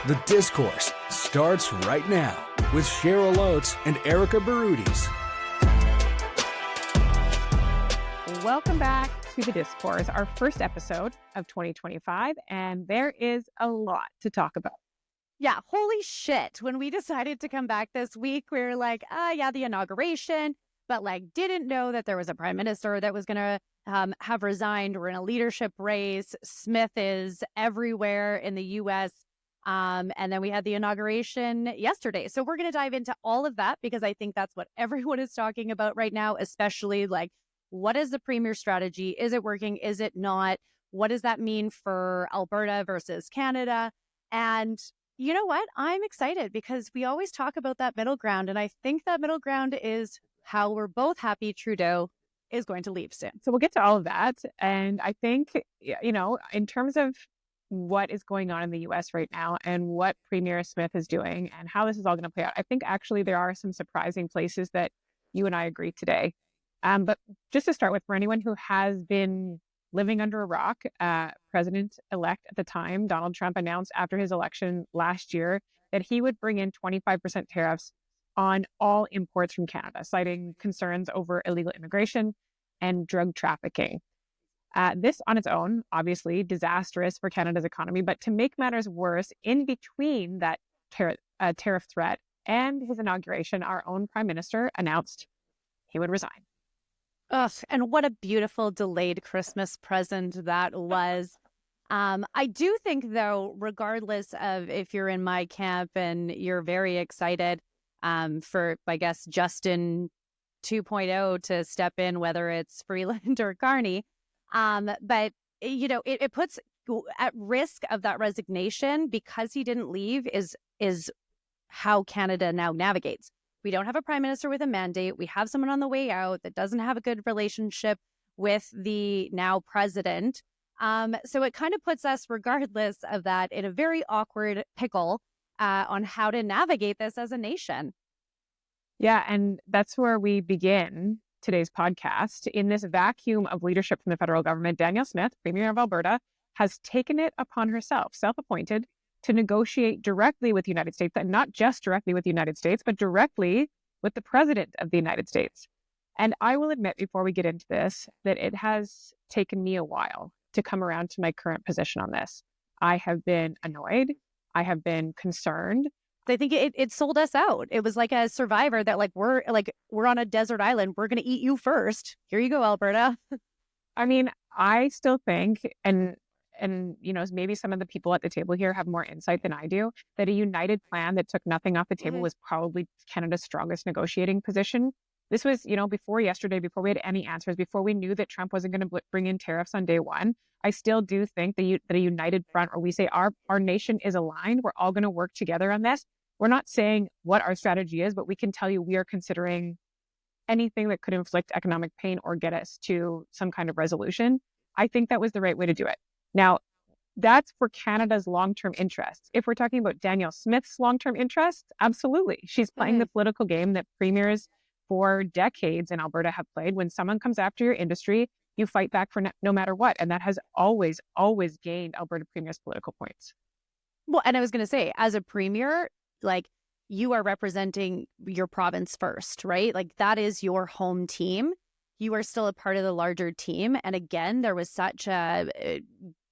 The Discourse starts right now with Cheryl Oates and Erica Barudis. Welcome back to The Discourse, our first episode of 2025, and there is a lot to talk about. Yeah, holy shit. When we decided to come back this week, we were like, the inauguration, but didn't know that there was a prime minister that was going to have resigned. We're in a leadership race. Smith is everywhere in the U.S. And then we had the inauguration yesterday. So we're going to dive into all of that because I think that's what everyone is talking about right now, especially what is the premier strategy? Is it working? Is it not? What does that mean for Alberta versus Canada? And you know what? I'm excited because we always talk about that middle ground. And I think that middle ground is how we're both happy Trudeau is going to leave soon. So we'll get to all of that. And I think, in terms of what is going on in the U.S. right now and what Premier Smith is doing and how this is all going to play out, I think actually there are some surprising places that you and I agree today. But just to start with, for anyone who has been living under a rock, President-elect at the time, Donald Trump, announced after his election last year that he would bring in 25% tariffs on all imports from Canada, citing concerns over illegal immigration and drug trafficking. This on its own, obviously disastrous for Canada's economy, but to make matters worse, in between that tariff threat and his inauguration, our own prime minister announced he would resign. Ugh, and what a beautiful delayed Christmas present that was. I do think, though, regardless of if you're in my camp and you're very excited for, I guess, Justin 2.0 to step in, whether it's Freeland or Carney, but, it puts at risk of that resignation because he didn't leave is how Canada now navigates. We don't have a prime minister with a mandate. We have someone on the way out that doesn't have a good relationship with the now president. So it kind of puts us, regardless of that, in a very awkward pickle on how to navigate this as a nation. Yeah, and that's where we begin today's podcast. In this vacuum of leadership from the federal government, Danielle Smith, Premier of Alberta, has taken it upon herself, self-appointed, to negotiate directly with the United States, and not just directly with the United States, but directly with the President of the United States. And I will admit before we get into this that it has taken me a while to come around to my current position on this. I have been annoyed. I have been concerned. I think it sold us out. It was like a Survivor that we're on a desert island. We're going to eat you first. Here you go, Alberta. I mean, I still think, and maybe some of the people at the table here have more insight than I do, that a united plan that took nothing off the table was probably Canada's strongest negotiating position. This was, before yesterday, before we had any answers, before we knew that Trump wasn't going to bring in tariffs on day one. I still do think that a united front, where we say our nation is aligned, we're all going to work together on this. We're not saying what our strategy is, but we can tell you we are considering anything that could inflict economic pain or get us to some kind of resolution. I think that was the right way to do it. Now, that's for Canada's long-term interests. If we're talking about Danielle Smith's long-term interests, absolutely. She's playing the political game that premiers for decades in Alberta have played. When someone comes after your industry, you fight back for no matter what. And that has always, always gained Alberta premiers political points. Well, and I was going to say, as a premier, you are representing your province first, right? That is your home team. You are still a part of the larger team. And again, there was such a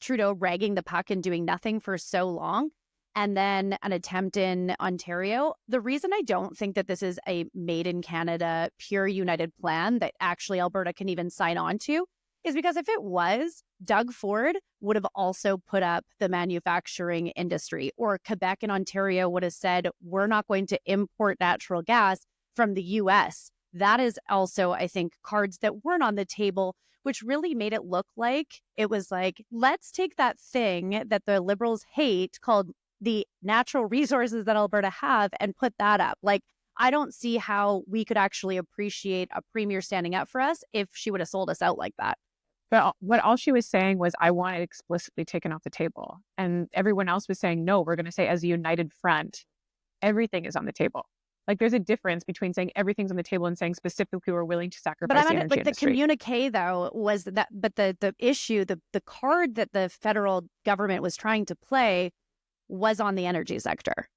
Trudeau ragging the puck and doing nothing for so long. And then an attempt in Ontario. The reason I don't think that this is a made in Canada, pure united plan that actually Alberta can even sign on to is because if it was, Doug Ford would have also put up the manufacturing industry, or Quebec and Ontario would have said, we're not going to import natural gas from the US. That is also, I think, cards that weren't on the table, which really made it look like it was let's take that thing that the Liberals hate called the natural resources that Alberta have and put that up. I don't see how we could actually appreciate a premier standing up for us if she would have sold us out like that. But what all she was saying was, I want it explicitly taken off the table. And everyone else was saying, no, we're going to say as a united front, everything is on the table. There's a difference between saying everything's on the table and saying specifically we're willing to sacrifice the energy industry. The communique, though, was that, but the issue, the card that the federal government was trying to play was on the energy sector.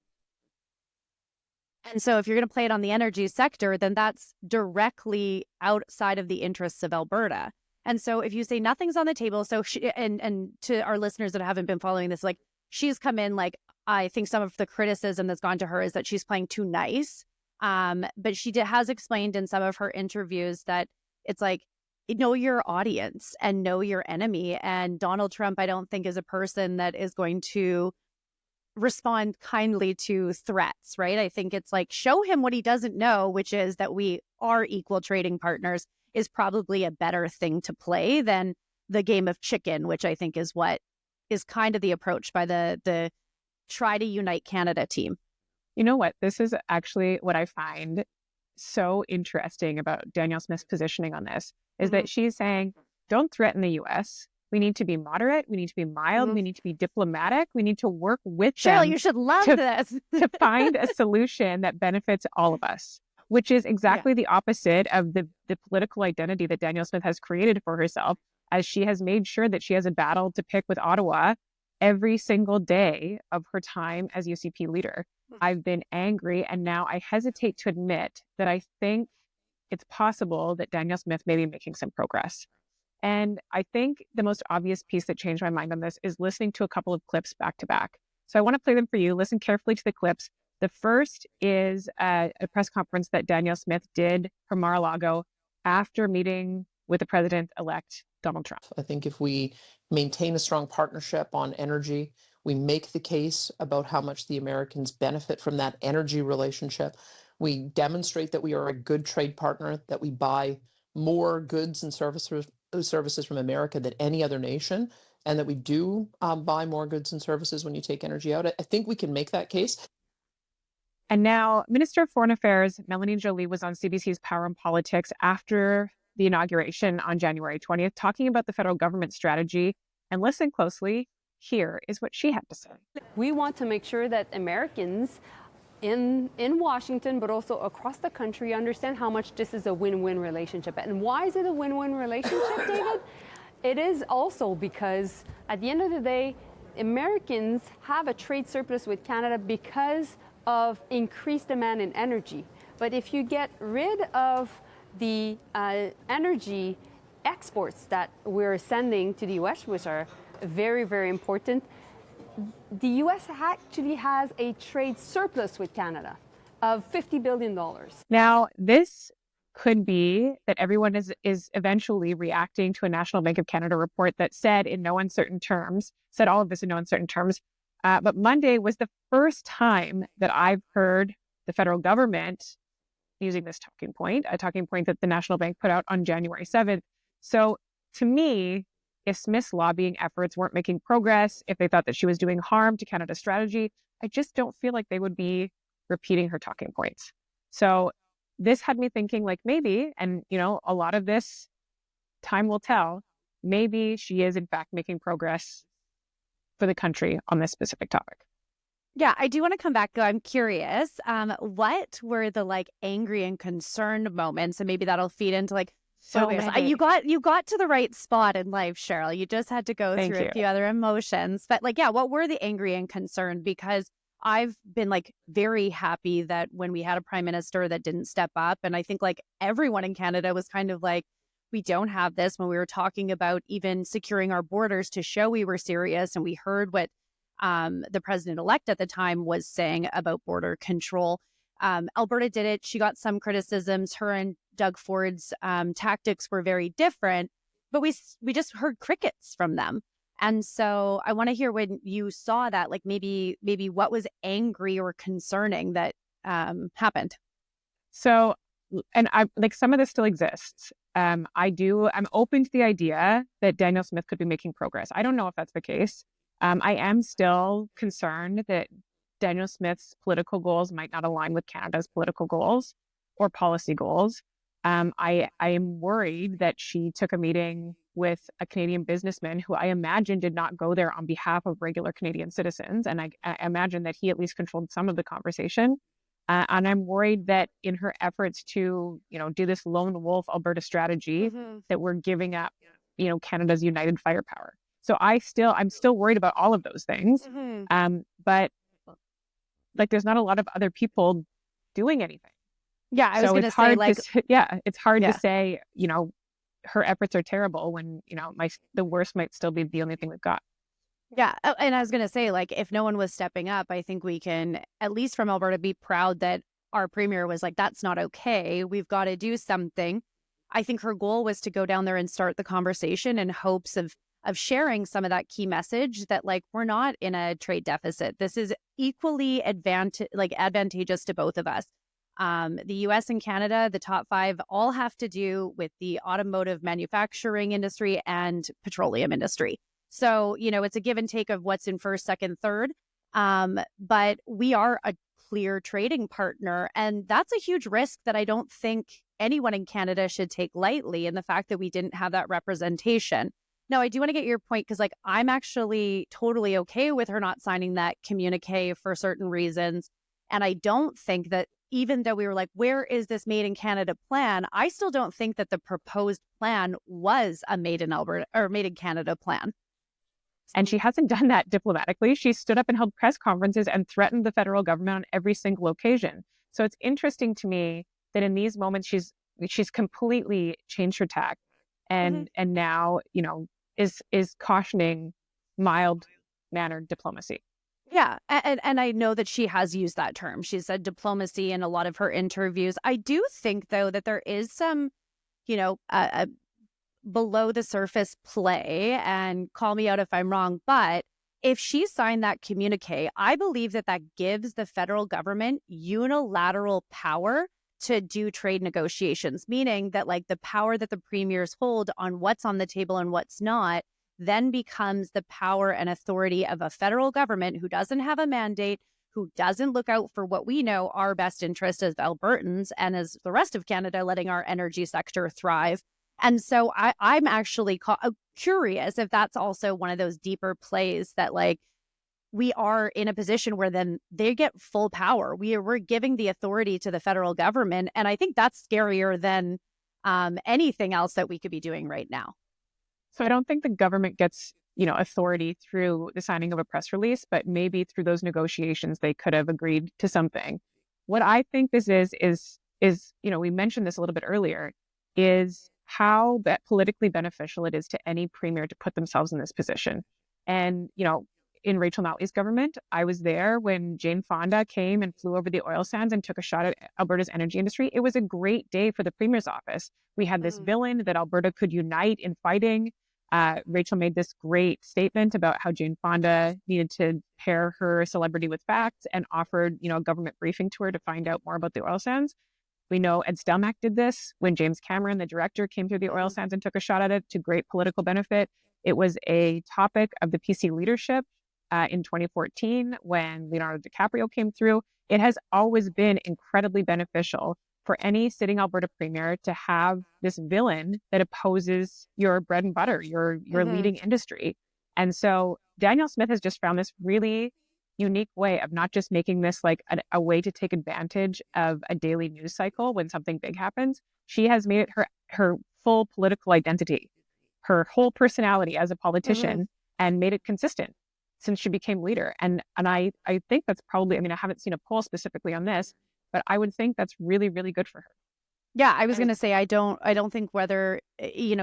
And so if you're going to play it on the energy sector, then that's directly outside of the interests of Alberta. And so if you say nothing's on the table, so she, and to our listeners that haven't been following this, like she's come in, like I think some of the criticism that's gone to her is that she's playing too nice. But she has explained in some of her interviews that it's like, know your audience and know your enemy. And Donald Trump, I don't think, is a person that is going to respond kindly to threats, right? I think it's like, show him what he doesn't know, which is that we are equal trading partners, is probably a better thing to play than the game of chicken, which I think is what is kind of the approach by the try to unite Canada team. You know what? This is actually what I find so interesting about Danielle Smith's positioning on this, is that she's saying, don't threaten the U.S. We need to be moderate. We need to be mild. We need to be diplomatic. We need to work with Cheryl, them. you should love to, this. to find a solution that benefits all of us, which is exactly the opposite of the political identity that Danielle Smith has created for herself, as she has made sure that she has a battle to pick with Ottawa every single day of her time as UCP leader. I've been angry, and now I hesitate to admit that I think it's possible that Danielle Smith may be making some progress. And I think the most obvious piece that changed my mind on this is listening to a couple of clips back to back. So I want to play them for you. Listen carefully to the clips. The first is a press conference that Danielle Smith did from Mar-a-Lago after meeting with the president-elect Donald Trump. I think if we maintain a strong partnership on energy, we make the case about how much the Americans benefit from that energy relationship. We demonstrate that we are a good trade partner, that we buy more goods and services from America than any other nation, and that we do buy more goods and services when you take energy out. I think we can make that case. And now, Minister of Foreign Affairs Melanie Joly was on CBC's Power and Politics after the inauguration on January 20th, talking about the federal government strategy. And listen closely. Here is what she had to say. We want to make sure that Americans in Washington, but also across the country, understand how much this is a win-win relationship. And why is it a win-win relationship, David? It is also because at the end of the day, Americans have a trade surplus with Canada because of increased demand in energy. But if you get rid of the energy exports that we're sending to the U.S., which are very, very important, the U.S. actually has a trade surplus with Canada of $50 billion. Now, this could be that everyone is eventually reacting to a National Bank of Canada report that said all of this in no uncertain terms. But Monday was the first time that I've heard the federal government using this talking point, a talking point that the National Bank put out on January 7th. So to me, if Smith's lobbying efforts weren't making progress, if they thought that she was doing harm to Canada's strategy, I just don't feel like they would be repeating her talking points. So this had me thinking, like, maybe, and a lot of this time will tell, maybe she is in fact making progress for the country on this specific topic. Yeah, I do want to come back, though. I'm curious, what were the angry and concerned moments? And maybe that'll feed into you got to the right spot in life, Cheryl. You just had to go through a few other emotions. But what were the angry and concerned? Because I've been very happy that when we had a prime minister that didn't step up, and I think everyone in Canada was kind of we don't have this, when we were talking about even securing our borders to show we were serious, and we heard what the president-elect at the time was saying about border control. Alberta did it. She got some criticisms. Her and Doug Ford's tactics were very different, but we just heard crickets from them. And so I want to hear, when you saw that, maybe what was angry or concerning that happened. So, and I some of this still exists. I'm open to the idea that Danielle Smith could be making progress. I don't know if that's the case. I am still concerned that Danielle Smith's political goals might not align with Canada's political goals or policy goals. I am worried that she took a meeting with a Canadian businessman who I imagine did not go there on behalf of regular Canadian citizens. And I imagine that he at least controlled some of the conversation. And I'm worried that in her efforts to, do this lone wolf Alberta strategy, that we're giving up, Canada's united firepower. So I'm still worried about all of those things. but like there's not a lot of other people doing anything. Yeah, I was So going to it's say, hard like, it's hard Yeah. to say, her efforts are terrible when, the worst might still be the only thing we've got. yeah. And I was going to say, like, if no one was stepping up, I think we can, at least from Alberta, be proud that our premier was like, that's not okay. We've got to do something. I think her goal was to go down there and start the conversation in hopes of sharing some of that key message that, like, we're not in a trade deficit. This is equally advantageous to both of us. The US and Canada, the top 5, all have to do with the automotive manufacturing industry and petroleum industry. So, it's a give and take of what's in first, second, third. But we are a clear trading partner. And that's a huge risk that I don't think anyone in Canada should take lightly, in the fact that we didn't have that representation. Now, I do want to get your point, because like, I'm actually totally okay with her not signing that communique for certain reasons. And I don't think that, even though we were like, where is this Made in Canada plan? I still don't think that the proposed plan was a Made in Alberta or Made in Canada plan. And she hasn't done that diplomatically. She stood up and held press conferences and threatened the federal government on every single occasion. So it's interesting to me that in these moments, she's completely changed her tack and now, is cautioning mild-mannered diplomacy. Yeah. And I know that she has used that term. She said diplomacy in a lot of her interviews. I do think, though, that there is some, below the surface play, and call me out if I'm wrong, but if she signed that communique, I believe that gives the federal government unilateral power to do trade negotiations, meaning that, like, the power that the premiers hold on what's on the table and what's not then becomes the power and authority of a federal government who doesn't have a mandate, who doesn't look out for what we know our best interest as Albertans and as the rest of Canada, letting our energy sector thrive. And so I'm actually curious if that's also one of those deeper plays that, like, we are in a position where then they get full power. We're giving the authority to the federal government. And I think that's scarier than anything else that we could be doing right now. So I don't think the government gets, authority through the signing of a press release, but maybe through those negotiations, they could have agreed to something. What I think this is, we mentioned this a little bit earlier, is how politically beneficial it is to any premier to put themselves in this position. And, in Rachel Notley's government, I was there when Jane Fonda came and flew over the oil sands and took a shot at Alberta's energy industry. It was a great day for the premier's office. We had this villain that Alberta could unite in fighting. Rachel made this great statement about how Jane Fonda needed to pair her celebrity with facts and offered, a government briefing to her to find out more about the oil sands. We know Ed Stelmach did this when James Cameron, the director, came through the oil sands and took a shot at it to great political benefit. It was a topic of the PC leadership in 2014 when Leonardo DiCaprio came through. It has always been incredibly beneficial for any sitting Alberta premier to have this villain that opposes your bread and butter, your leading industry. And so Danielle Smith has just found this really unique way of not just making this like a way to take advantage of a daily news cycle when something big happens. She has made it her full political identity, her whole personality as a politician, and made it consistent since she became leader. And I think that's probably, I haven't seen a poll specifically on this, but I would think that's really, really good for her. Yeah, I was going to say, I don't think whether,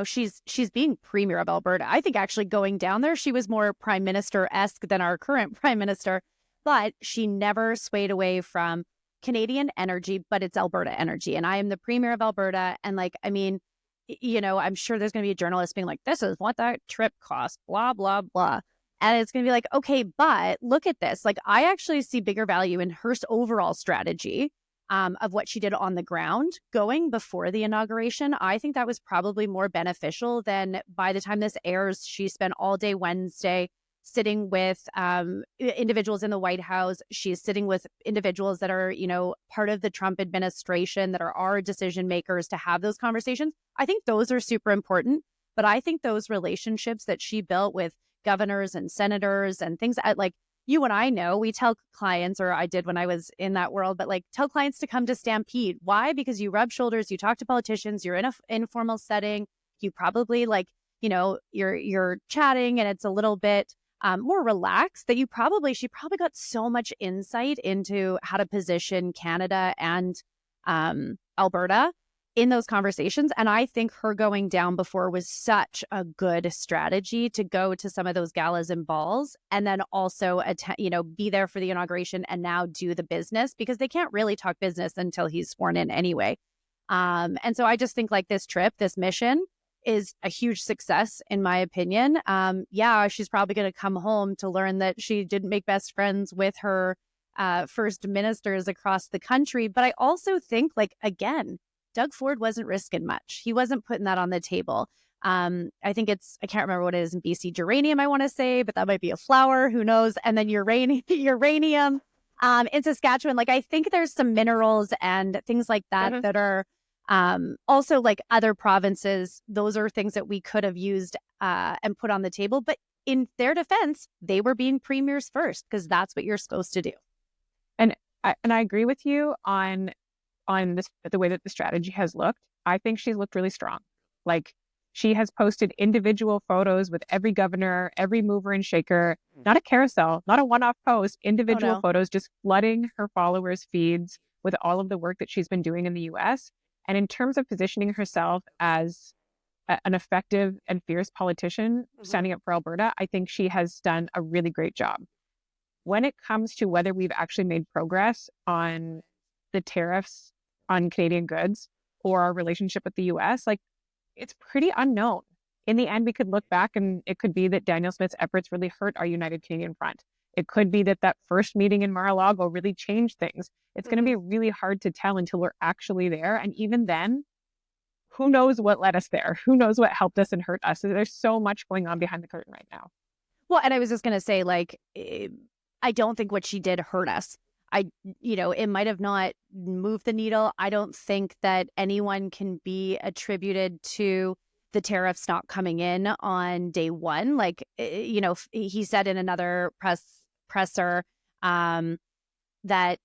she's being premier of Alberta. I think actually going down there, she was more prime minister-esque than our current prime minister, but she never swayed away from Canadian energy, but it's Alberta energy. And I am the premier of Alberta. And I'm sure there's going to be a journalist being like, this is what that trip cost, blah, blah, blah. And it's going to be like, okay, but look at this. Like, I actually see bigger value in her overall strategy of what she did on the ground going before the inauguration. I think that was probably more beneficial than, by the time this airs, she spent all day Wednesday sitting with individuals in the White House. She's sitting with individuals that are, part of the Trump administration, that are our decision makers, to have those conversations. I think those are super important. But I think those relationships that she built with governors and senators and things like you and I know, we tell clients, or I did when I was in that world, but like tell clients to come to Stampede. Why? Because you rub shoulders, you talk to politicians, you're in an informal setting, you probably you're chatting and it's a little bit more relaxed, that she probably got so much insight into how to position Canada and Alberta in those conversations. And I think her going down before was such a good strategy to go to some of those galas and balls, and then also be there for the inauguration and now do the business, because they can't really talk business until he's sworn in anyway. And so I just think like this trip, this mission is a huge success in my opinion. She's probably going to come home to learn that she didn't make best friends with her first ministers across the country. But I also think, like, again, Doug Ford wasn't risking much. He wasn't putting that on the table. I think I can't remember what it is in BC, geranium, I want to say, but that might be a flower, who knows? And then uranium in Saskatchewan. Like, I think there's some minerals and things like that that are also, like other provinces, those are things that we could have used and put on the table. But in their defense, they were being premiers first, because that's what you're supposed to do. And I agree with you on this, the way that the strategy has looked. I think she's looked really strong. Like, she has posted individual photos with every governor, every mover and shaker, not a carousel, not a one-off post, individual photos, just flooding her followers' feeds with all of the work that she's been doing in the US. And in terms of positioning herself as an effective and fierce politician standing up for Alberta, I think she has done a really great job. When it comes to whether we've actually made progress on the tariffs on Canadian goods or our relationship with the US, like, it's pretty unknown. In the end, we could look back and it could be that Danielle Smith's efforts really hurt our United Canadian Front. It could be that first meeting in Mar-a-Lago really changed things. It's going to be really hard to tell until we're actually there. And even then, who knows what led us there? Who knows what helped us and hurt us? So there's so much going on behind the curtain right now. Well, and I was just going to say, like, I don't think what she did hurt us. It might have not moved the needle. I don't think that anyone can be attributed to the tariffs not coming in on day one. Like, he said in another presser that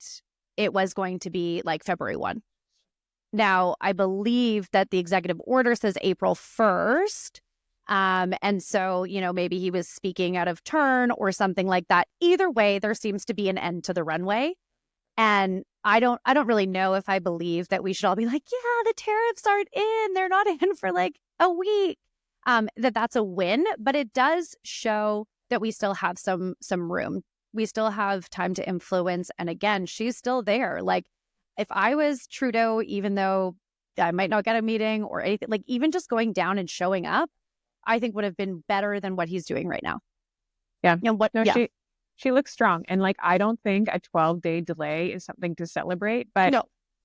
it was going to be like February 1. Now, I believe that the executive order says April 1st. And so, maybe he was speaking out of turn or something like that. Either way, there seems to be an end to the runway. And I don't really know if I believe that we should all be like, yeah, the tariffs aren't in. They're not in for like a week. That's a win, but it does show that we still have some room. We still have time to influence. And again, she's still there. Like, if I was Trudeau, even though I might not get a meeting or anything, like even just going down and showing up, I think would have been better than what he's doing right now. Yeah. She looks strong. And like, I don't think a 12-day delay is something to celebrate. But,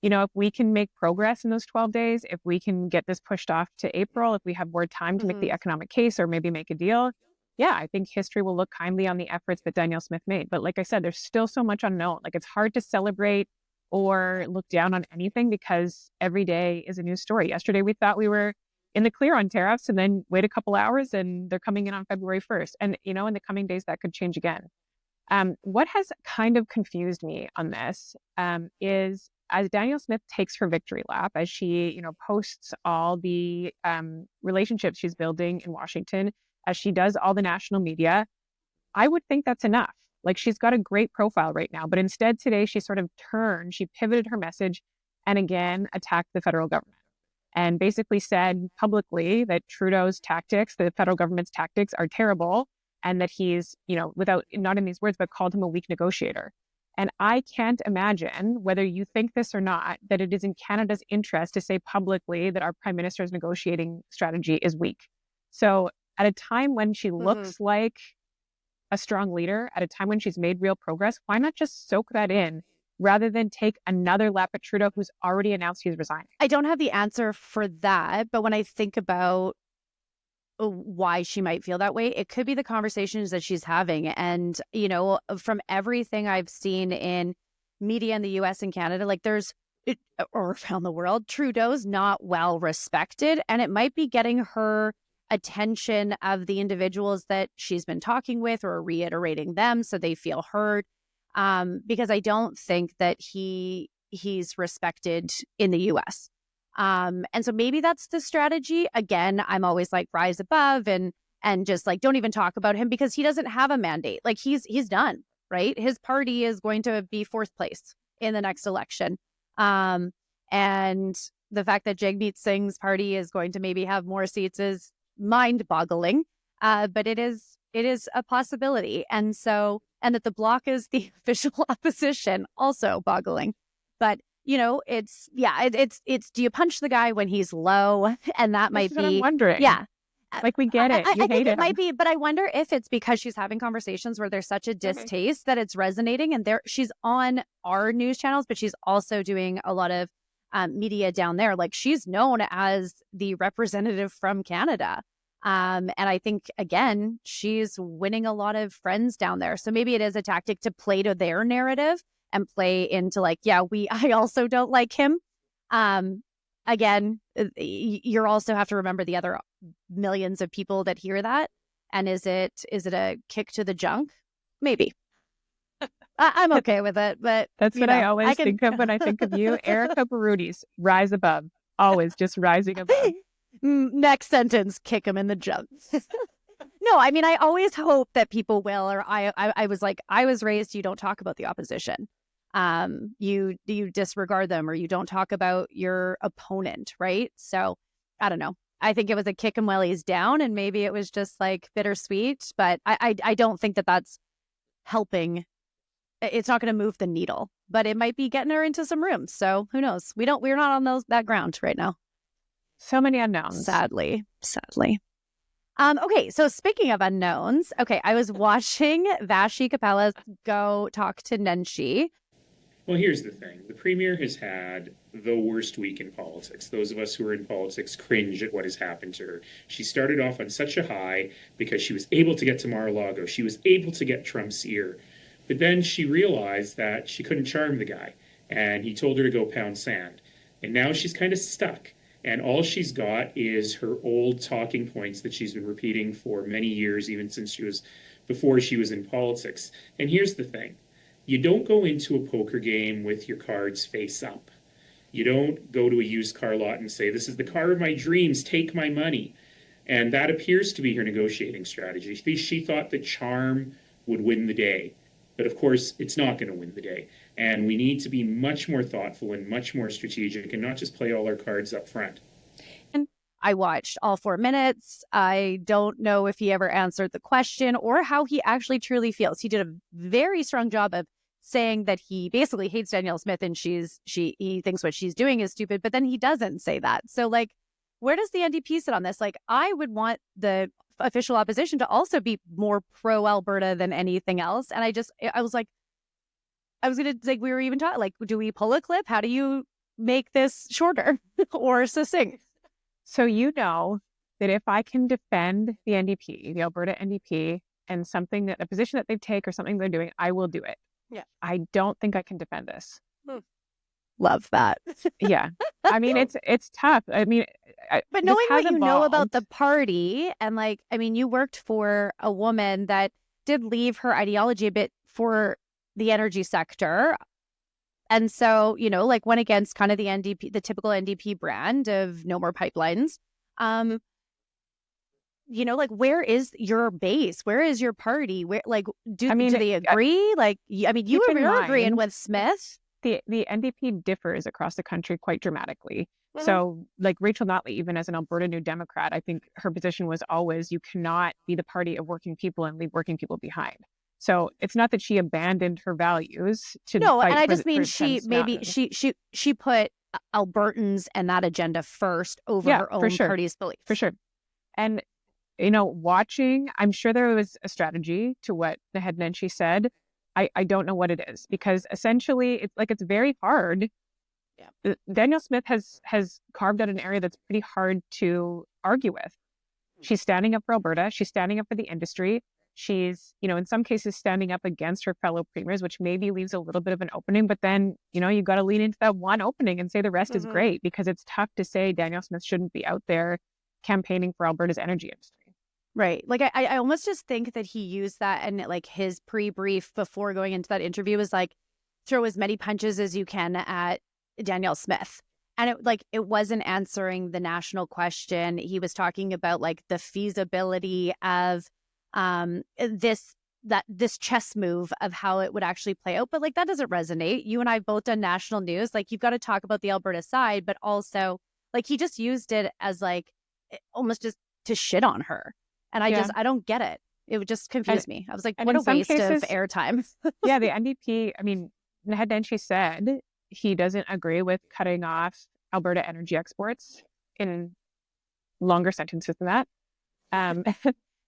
if we can make progress in those 12 days, if we can get this pushed off to April, if we have more time to make the economic case or maybe make a deal, I think history will look kindly on the efforts that Danielle Smith made. But like I said, there's still so much unknown. Like, it's hard to celebrate or look down on anything because every day is a new story. Yesterday, we thought we were in the clear on tariffs, and then wait a couple hours and they're coming in on February 1st. And, in the coming days, that could change again. What has kind of confused me on this is as Danielle Smith takes her victory lap, as she, posts all the relationships she's building in Washington, as she does all the national media, I would think that's enough. Like, she's got a great profile right now, but instead today she sort of she pivoted her message and again attacked the federal government and basically said publicly that Trudeau's tactics, the federal government's tactics, are terrible, and that he's, without, not in these words, but called him a weak negotiator. And I can't imagine, whether you think this or not, that it is in Canada's interest to say publicly that our prime minister's negotiating strategy is weak. So at a time when she looks like a strong leader, at a time when she's made real progress, why not just soak that in rather than take another lap at Trudeau, who's already announced he's resigning? I don't have the answer for that, but when I think about why she might feel that way, it could be the conversations that she's having. And, from everything I've seen in media in the US and Canada, like or around the world, Trudeau's not well respected, and it might be getting her attention of the individuals that she's been talking with or reiterating them so they feel heard. Because I don't think that he's respected in the US. And so maybe that's the strategy. Again, I'm always like rise above and, and just like, don't even talk about him because he doesn't have a mandate. Like he's done, right? His party is going to be fourth place in the next election. And the fact that Jagmeet Singh's party is going to maybe have more seats is mind-boggling. But it is a possibility. And that the Bloc is the official opposition, also boggling. But it's do you punch the guy when he's low? And that might This is what be I'm wondering. Yeah. Like, we get it. I think it might be, but I wonder if it's because she's having conversations where there's such a distaste that it's resonating, and she's on our news channels, but she's also doing a lot of media down there. Like, she's known as the representative from Canada. And I think, again, she's winning a lot of friends down there. So maybe it is a tactic to play to their narrative and play into like, I also don't like him. Again, you also have to remember the other millions of people that hear that. And is it a kick to the junk? Maybe. I'm okay with it, but that's what I always think of when I think of you. Erica Barootes, rise above, always just rising above. Next sentence, kick him in the junk. No, I mean, I always hope that people will, or I was like, I was raised, you don't talk about the opposition. You disregard them, or you don't talk about your opponent, right? So I don't know. I think it was a kick him while he's down, and maybe it was just like bittersweet, but I don't think that that's helping. It's not going to move the needle, but it might be getting her into some rooms. So who knows? We're not on that ground right now. So many unknowns. Sadly. Okay, so speaking of unknowns, I was watching Vashi Kapela go talk to Nenshi. Well, here's the thing. The Premier has had the worst week in politics. Those of us who are in politics cringe at what has happened to her. She started off on such a high because she was able to get to Mar-a-Lago. She was able to get Trump's ear. But then she realized that she couldn't charm the guy, and he told her to go pound sand. And now she's kind of stuck. And all she's got is her old talking points that she's been repeating for many years, even since before she was in politics. And here's the thing. You don't go into a poker game with your cards face up. You don't go to a used car lot and say, this is the car of my dreams, take my money. And that appears to be her negotiating strategy. She thought that charm would win the day. But of course, it's not going to win the day. And we need to be much more thoughtful and much more strategic and not just play all our cards up front. And I watched all 4 minutes. I don't know if he ever answered the question or how he actually truly feels. He did a very strong job of saying that he basically hates Danielle Smith and he thinks what she's doing is stupid, but then he doesn't say that. So like, where does the NDP sit on this? Like, I would want the official opposition to also be more pro Alberta than anything else. And I was like, we were even talking, like, do we pull a clip? How do you make this shorter or succinct? So you know that if I can defend the NDP, the Alberta NDP, and a position that they take or something they're doing, I will do it. Yeah. I don't think I can defend this. Love that. Yeah. I mean, it's tough. I mean, but knowing what you know about the party, and like, I mean, you worked for a woman that did leave her ideology a bit for the energy sector. And so, like, went against kind of the NDP, the typical NDP brand of no more pipelines. Like, where is your base? Where is your party? Where, like, do they agree? Like, I mean, you were agreeing with Smith. The NDP differs across the country quite dramatically. Mm-hmm. So, like, Rachel Notley, even as an Alberta New Democrat, I think her position was always, you cannot be the party of working people and leave working people behind. So it's not that she abandoned her values to no, fight and I for just mean she put Albertans and that agenda first over her own party's beliefs. For sure. And watching, I'm sure there was a strategy to what the head Nenshi said. I don't know what it is, because essentially it's very hard. Yeah. Danielle Smith has carved out an area that's pretty hard to argue with. She's standing up for Alberta. She's standing up for the industry. She's, in some cases standing up against her fellow premiers, which maybe leaves a little bit of an opening. But then, you got to lean into that one opening and say the rest is great, because it's tough to say Danielle Smith shouldn't be out there campaigning for Alberta's energy industry. Right. Like, I almost just think that he used that, and like his pre-brief before going into that interview was like, throw as many punches as you can at Danielle Smith. And it wasn't answering the national question. He was talking about like the feasibility of this chess move of how it would actually play out. But like that doesn't resonate. You and I both done national news. Like you've got to talk about the Alberta side, but also like he just used it as like almost just to shit on her. And I don't get it. It would just confuse me. I was like, what a waste of airtime. Yeah, the NDP, I mean, Nenshi said he doesn't agree with cutting off Alberta energy exports in longer sentences than that.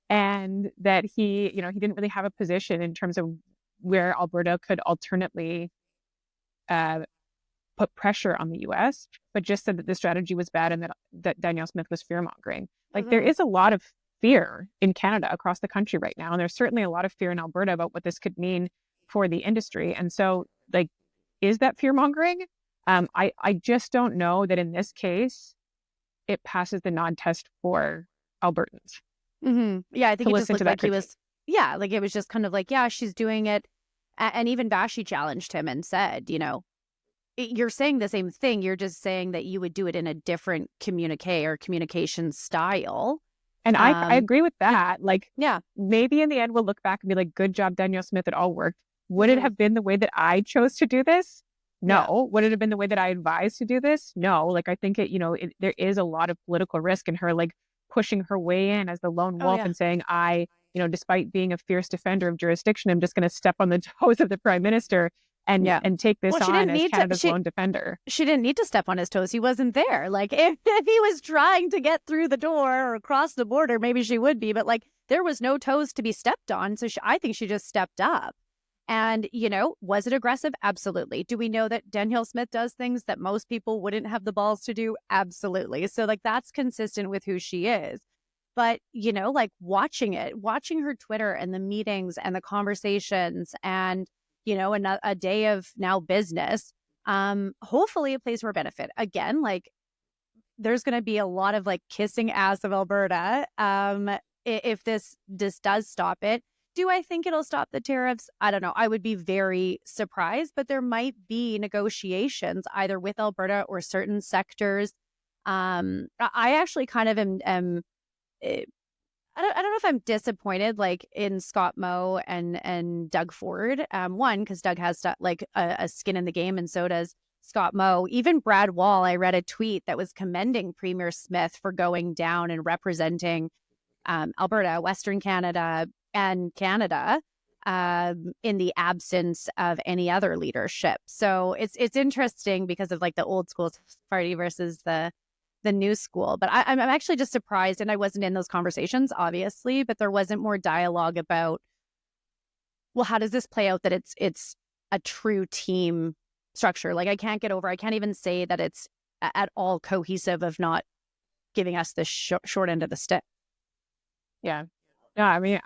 And that he didn't really have a position in terms of where Alberta could alternately put pressure on the U.S., but just said that the strategy was bad and that Danielle Smith was fear-mongering. Like there is a lot of fear in Canada across the country right now, and there's certainly a lot of fear in Alberta about what this could mean for the industry. And so, like, is that fear-mongering? I just don't know that in this case it passes the nod test for Albertans. Yeah, I think it just looked like he critique. was, like it was just kind of like, yeah, she's doing it. And even Vashi challenged him and said, you're saying the same thing. You're just saying that you would do it in a different communique or communication style. And I agree with that. Like, yeah, maybe in the end we'll look back and be like, good job, Danielle Smith, it all worked. Would it have been the way that I chose to do this? No. Yeah. Would it have been the way that I advised to do this? No. Like, I think there is a lot of political risk in her, like, pushing her way in as the lone wolf and saying, despite being a fierce defender of jurisdiction, I'm just going to step on the toes of the prime minister and take this on as Canada's lone defender. She didn't need to step on his toes. He wasn't there. Like, if he was trying to get through the door or across the border, maybe she would be. But like, there was no toes to be stepped on. So I think she just stepped up. And, was it aggressive? Absolutely. Do we know that Danielle Smith does things that most people wouldn't have the balls to do? Absolutely. So like, that's consistent with who she is. But, like watching her Twitter and the meetings and the conversations and, a day of now business, hopefully it plays to our benefit. Again, like there's going to be a lot of like kissing ass of Alberta if this does stop it. Do I think it'll stop the tariffs? I don't know. I would be very surprised, but there might be negotiations either with Alberta or certain sectors. I actually kind of am I don't know if I'm disappointed like in Scott Moe and Doug Ford. One, because Doug has like a skin in the game, and so does Scott Moe. Even Brad Wall, I read a tweet that was commending Premier Smith for going down and representing Alberta, Western Canada, and Canada in the absence of any other leadership. So it's interesting because of like the old school party versus the new school. But I'm actually just surprised, and I wasn't in those conversations, obviously, but there wasn't more dialogue about, well, how does this play out that it's a true team structure? Like I can't even say that it's at all cohesive of not giving us the short end of the stick. Yeah. No, I mean,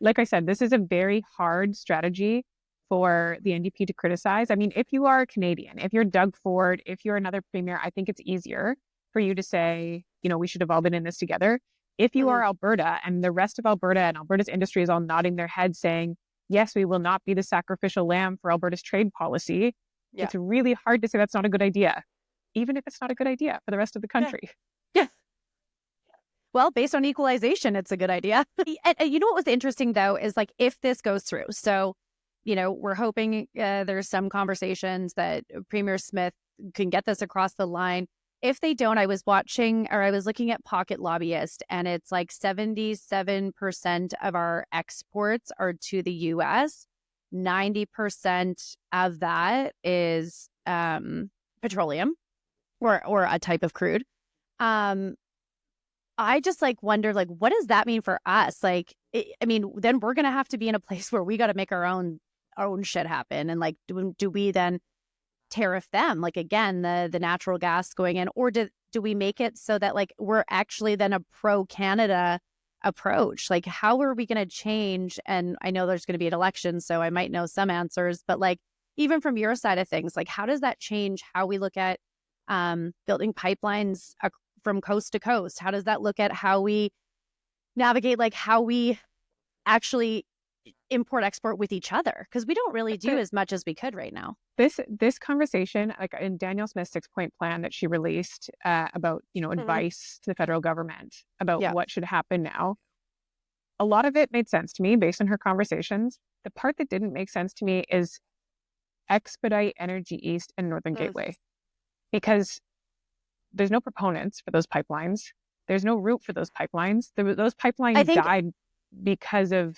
like I said, this is a very hard strategy for the NDP to criticize. I mean, if you are a Canadian, if you're Doug Ford, if you're another premier, I think it's easier for you to say, we should have all been in this together. If you are Alberta and the rest of Alberta and Alberta's industry is all nodding their head saying, yes, we will not be the sacrificial lamb for Alberta's trade policy. Yeah. It's really hard to say that's not a good idea, even if it's not a good idea for the rest of the country. Yeah. Well, based on equalization, it's a good idea. And you know what was interesting, though, is like if this goes through. So, we're hoping there's some conversations that Premier Smith can get this across the line. If they don't, I was looking at Pocket Lobbyist, and it's like 77% of our exports are to the U.S. 90% of that is petroleum or a type of crude. I just like wonder, like, what does that mean for us? Like, then we're going to have to be in a place where we got to make our own shit happen. And like, do we then tariff them? Like, again, the natural gas going in, or do we make it so that like, we're actually then a pro-Canada approach? Like, how are we going to change? And I know there's going to be an election, so I might know some answers, but like, even from your side of things, like, how does that change how we look at building pipelines from coast to coast? How does that look at how we navigate, like how we actually import export with each other, because we don't really do as much as we could right now. This conversation, like in Danielle Smith's 6-point plan that she released about, advice to the federal government about what should happen now, a lot of it made sense to me based on her conversations. The part that didn't make sense to me is expedite Energy East and Northern Gateway, because there's no proponents for those pipelines. There's no route for those pipelines. Those pipelines died because of,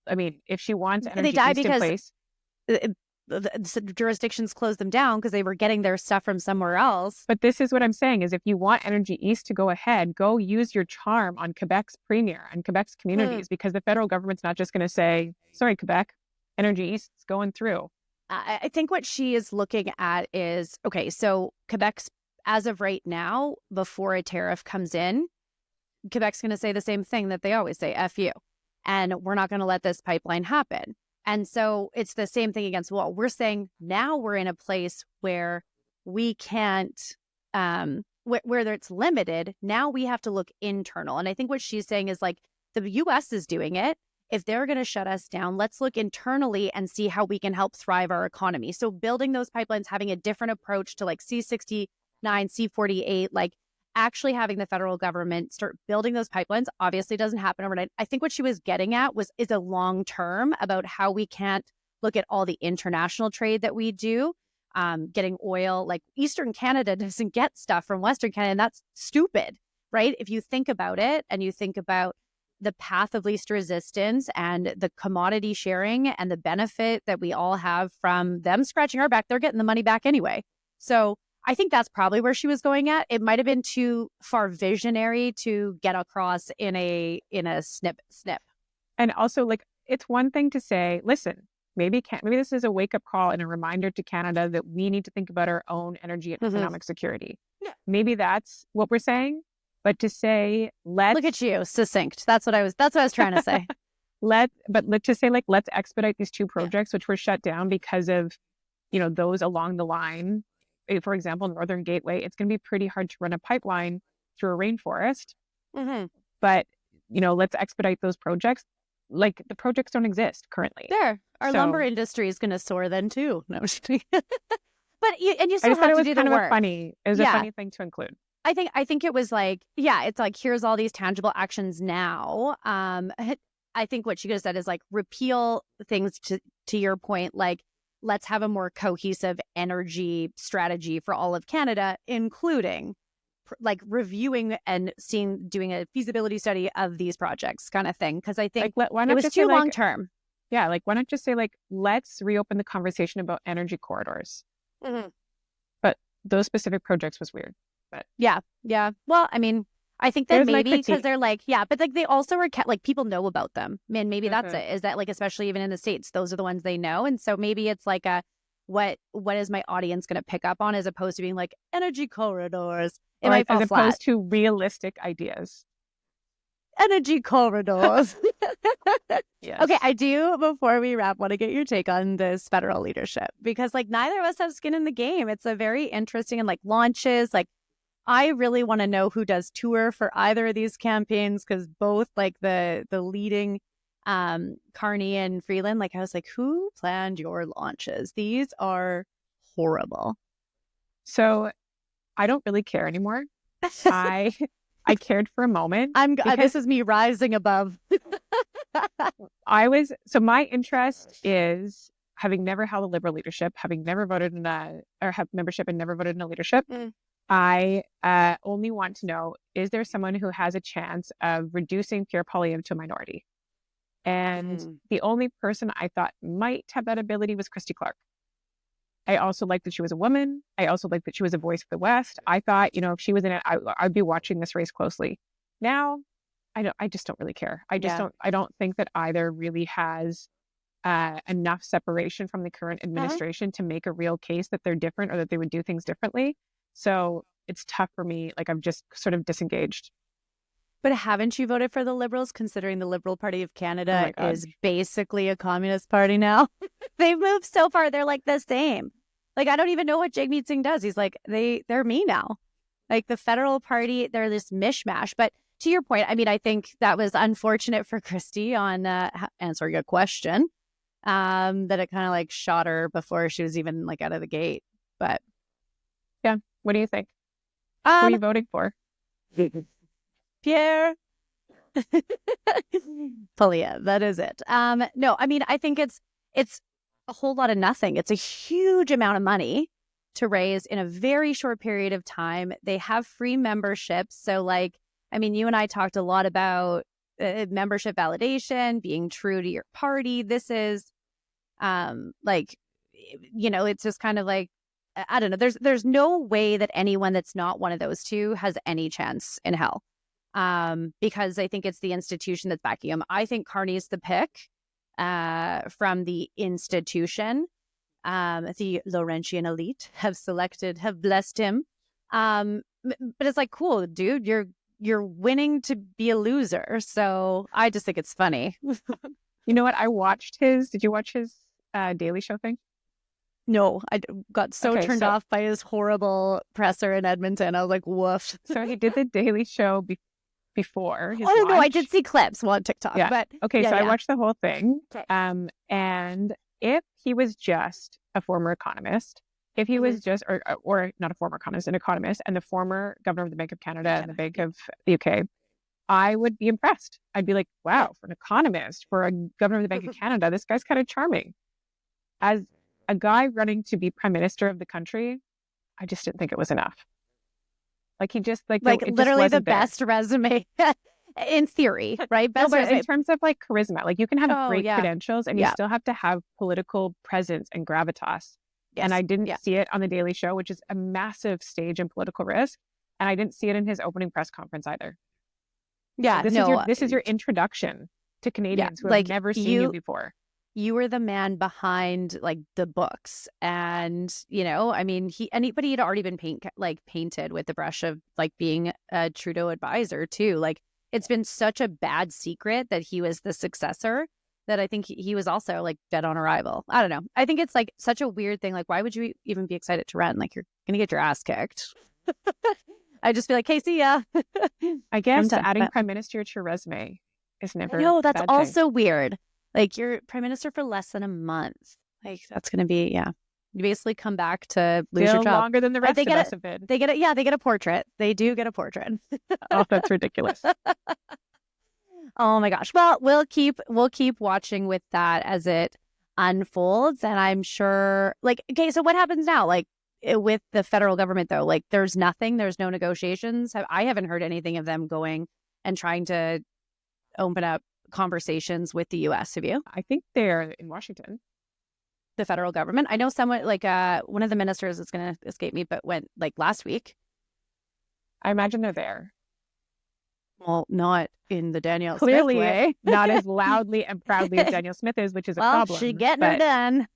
if she wants Energy East in place. The jurisdictions closed them down because they were getting their stuff from somewhere else. But this is what I'm saying is, if you want Energy East to go ahead, go use your charm on Quebec's premier and Quebec's communities, because the federal government's not just going to say, sorry, Quebec, Energy East's going through. I think what she is looking at is, okay, so Quebec's, as of right now, before a tariff comes in, Quebec's going to say the same thing that they always say, F you. And we're not going to let this pipeline happen. And so it's the same thing against wall. We're saying now we're in a place where we can't, where it's limited. Now we have to look internal. And I think what she's saying is, like, the U.S. is doing it. If they're going to shut us down, let's look internally and see how we can help thrive our economy. So building those pipelines, having a different approach to like C69, C48, like actually having the federal government start building those pipelines obviously doesn't happen overnight. I think what she was getting at is a long term about how we can't look at all the international trade that we do, getting oil. Like Eastern Canada doesn't get stuff from Western Canada, and that's stupid, right? If you think about it and you think about the path of least resistance and the commodity sharing and the benefit that we all have from them scratching our back, they're getting the money back anyway. So I think that's probably where she was going at. It might have been too far visionary to get across in a snip. And also, like, it's one thing to say, listen, maybe this is a wake-up call and a reminder to Canada that we need to think about our own energy and economic security. Yeah. Maybe that's what we're saying. But to say, look at you, succinct. That's what I was trying to say. Let's expedite these two projects, which were shut down because of, those along the line. For example, Northern Gateway, it's going to be pretty hard to run a pipeline through a rainforest. But, let's expedite those projects. Like, the projects don't exist currently. Our lumber industry is going to soar then too. No, but you still have to do the work. It was a funny thing to include. I think it was like, it's like, here's all these tangible actions now. I think what she could have said is like, repeal things to your point, like, let's have a more cohesive energy strategy for all of Canada, including like reviewing and doing a feasibility study of these projects kind of thing. Because I think it was too long term. Yeah, like, why not just say, like, let's reopen the conversation about energy corridors. But those specific projects was weird. But yeah. Well, I mean, I think that maybe because they're like, but like they also are like, people know about them. Man, maybe that's it. Is that like, especially even in the States, those are the ones they know. And so maybe it's like what is my audience going to pick up on, as opposed to being like energy corridors. It might fall flat. As opposed to realistic ideas. Energy corridors. Yes. Okay, I do, before we wrap, want to get your take on this federal leadership, because like neither of us have skin in the game. It's a very interesting, and like launches, like I really want to know who does tour for either of these campaigns, because both like the leading Carney and Freeland, like I was like, who planned your launches? These are horrible. So I don't really care anymore. I cared for a moment. This is me rising above. So my interest is, having never held a Liberal leadership, having never voted have membership and never voted in a leadership. I only want to know, is there someone who has a chance of reducing Pierre Poilievre to a minority? And the only person I thought might have that ability was Christy Clark. I also liked that she was a woman. I also liked that she was a voice for the West. I thought, if she was in it, I'd be watching this race closely. Now, I just don't really care. I don't think that either really has enough separation from the current administration to make a real case that they're different or that they would do things differently. So it's tough for me. Like, I'm just sort of disengaged. But haven't you voted for the Liberals, considering the Liberal Party of Canada is basically a communist party now? They've moved so far. They're like the same. Like, I don't even know what Jagmeet Singh does. He's like, they're me now. Like the federal party, they're this mishmash. But to your point, I mean, I think that was unfortunate for Christie on answering a question, that it kind of like shot her before she was even like out of the gate. But yeah, what do you think? Who are you voting for? Pierre. Polyev, that is it. No, I mean, I think it's a whole lot of nothing. It's a huge amount of money to raise in a very short period of time. They have free memberships. So like, I mean, you and I talked a lot about membership validation, being true to your party. This is like, you know, it's just kind of like, I don't know. There's no way that anyone that's not one of those two has any chance in hell. Because I think it's the institution that's backing him. I think Carney's the pick from the institution. The Laurentian elite have blessed him. But it's like, cool, dude, you're winning to be a loser. So I just think it's funny. You know what? Did you watch his Daily Show thing? No, I got so turned off by his horrible presser in Edmonton. I was like, woof. So he did the Daily Show before his no, I did see clips on TikTok. Yeah. But okay, I watched the whole thing. Okay. And if he was just a former economist, if he was just, or not a former economist, an economist, and the former governor of the Bank of Canada and the Bank of the UK, I would be impressed. I'd be like, wow, for an economist, for a governor of the Bank of Canada, this guy's kind of charming. As a guy running to be prime minister of the country, I just didn't think it was enough. Like he just like literally the best resume in theory, right? Best resume. In terms of like charisma, like you can have great credentials and you still have to have political presence and gravitas. Yes. And I didn't see it on the Daily Show, which is a massive stage in political risk. And I didn't see it in his opening press conference either. Yeah, this is your introduction to Canadians who have never seen you before. You were the man behind like the books, and you know, I mean, he had already been painted with the brush of like being a Trudeau advisor too. Like it's been such a bad secret that he was the successor that I think he was also like dead on arrival. I don't know. I think it's like such a weird thing. Like, why would you even be excited to run? Like you're gonna get your ass kicked. I'd just be like, hey, see ya. I guess adding prime minister to your resume is never. No, that's also weird. Like you're prime minister for less than a month. Like that's going to be, you basically come back to lose your job. Longer than the rest of us have been. They get it. Yeah, they get a portrait. They do get a portrait. Oh, that's ridiculous. Oh my gosh. Well, we'll keep watching with that as it unfolds. And I'm sure okay, so what happens now? Like with the federal government though, like there's no negotiations. I haven't heard anything of them going and trying to open up conversations with the U.S. Have you? I think they're in Washington. The federal government. I know someone like one of the ministers is going to escape me, but went like last week. I imagine they're there. Well, not in the Danielle Clearly, Smith way. Not as loudly and proudly as Danielle Smith is, which is a problem. She getting her done.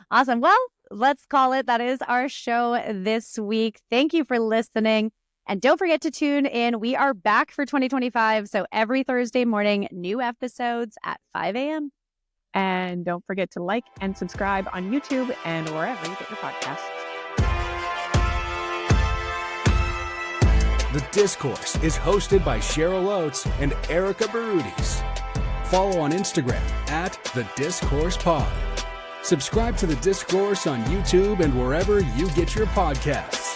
Awesome. Well, let's call it. That is our show this week. Thank you for listening. And don't forget to tune in. We are back for 2025. So every Thursday morning, new episodes at 5 a.m. And don't forget to like and subscribe on YouTube and wherever you get your podcasts. The Discourse is hosted by Cheryl Oates and Erica Barudis. Follow on Instagram at The Discourse Pod. Subscribe to The Discourse on YouTube and wherever you get your podcasts.